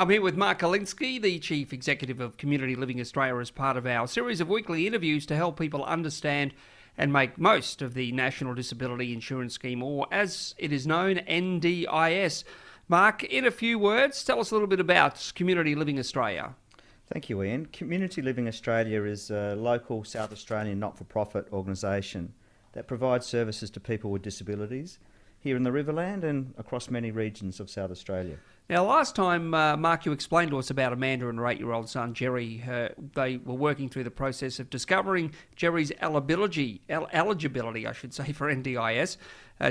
I'm here with Mark Kulinski, the Chief Executive of Community Living Australia, as part of our series of weekly interviews to help people understand and make most of the National Disability Insurance Scheme, or as it is known, NDIS. Mark, in a few words, tell us a little bit about Community Living Australia. Thank you, Ian. Community Living Australia is a local South Australian not-for-profit organisation that provides services to people with disabilities here in the Riverland and across many regions of South Australia. Now, last time, Mark, you explained to us about Amanda and her 8-year-old son, Jerry. They were working through the process of discovering Jerry's eligibility, for NDIS,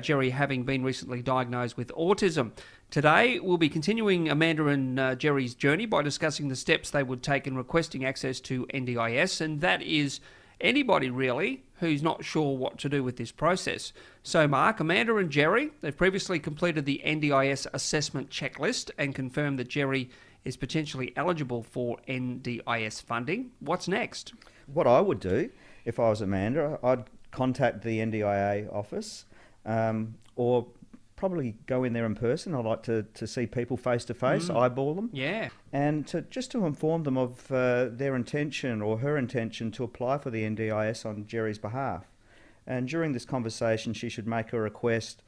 Jerry having been recently diagnosed with autism. Today, we'll be continuing Amanda and Jerry's journey by discussing the steps they would take in requesting access to NDIS, and that is anybody really who's not sure what to do with this process. So Mark, Amanda and Jerry, they've previously completed the NDIS assessment checklist and confirmed that Jerry is potentially eligible for NDIS funding. What's next? What I would do if I was Amanda, I'd contact the NDIA office or probably go in there in person. I like to see people face to face, eyeball them. Yeah. And to inform them of their intention or her intention to apply for the NDIS on Jerry's behalf. And during this conversation, she should make a request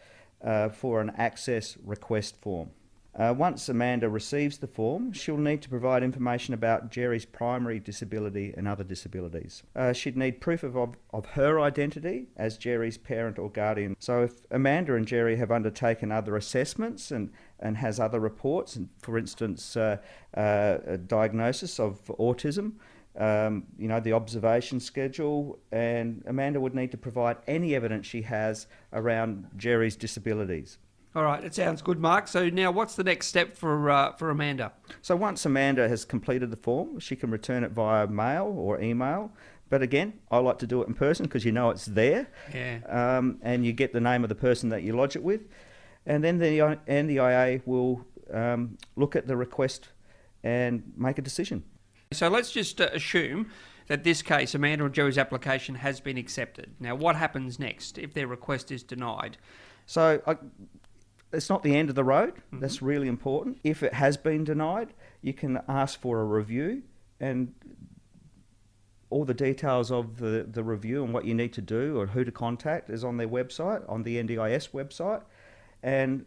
for an access request form. Once Amanda receives the form, she'll need to provide information about Jerry's primary disability and other disabilities. She'd need proof of her identity as Jerry's parent or guardian. So if Amanda and Jerry have undertaken other assessments and has other reports, and for instance, a diagnosis of autism, the observation schedule, and Amanda would need to provide any evidence she has around Jerry's disabilities. All right, it sounds good, Mark. So now what's the next step for Amanda? So once Amanda has completed the form, she can return it via mail or email. But again, I like to do it in person because you know it's there. Yeah. And you get the name of the person that you lodge it with. And then the NDIA will look at the request and make a decision. So let's just assume that this case, Amanda and Jerry's application has been accepted. Now, what happens next if their request is denied? So it's not the end of the road. That's really important. If it has been denied, you can ask for a review, and all the details of the review and what you need to do or who to contact is on their website, on the NDIS website, and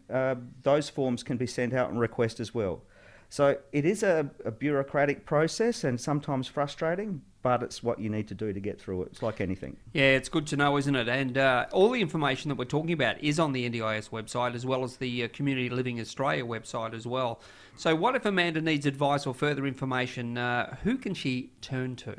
those forms can be sent out and request as well. So it is a bureaucratic process and sometimes frustrating, but it's what you need to do to get through it. It's like anything. Yeah, it's good to know, isn't it? And all the information that we're talking about is on the NDIS website, as well as the Community Living Australia website as well. So what if Amanda needs advice or further information? Who can she turn to?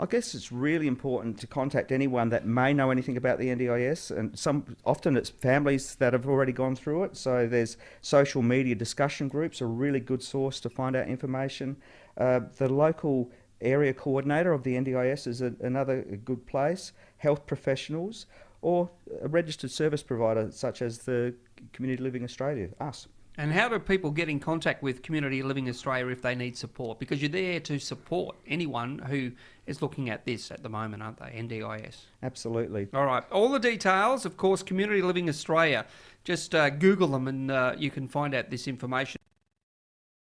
I guess it's really important to contact anyone that may know anything about the NDIS, and often it's families that have already gone through it. So there's social media discussion groups, a really good source to find out information. The local area coordinator of the NDIS is another good place. Health professionals, or a registered service provider such as the Community Living Australia, us. And how do people get in contact with Community Living Australia if they need support? Because you're there to support anyone who is looking at this at the moment, aren't they? NDIS. Absolutely. All right. All the details, of course, Community Living Australia. Just Google them and you can find out this information.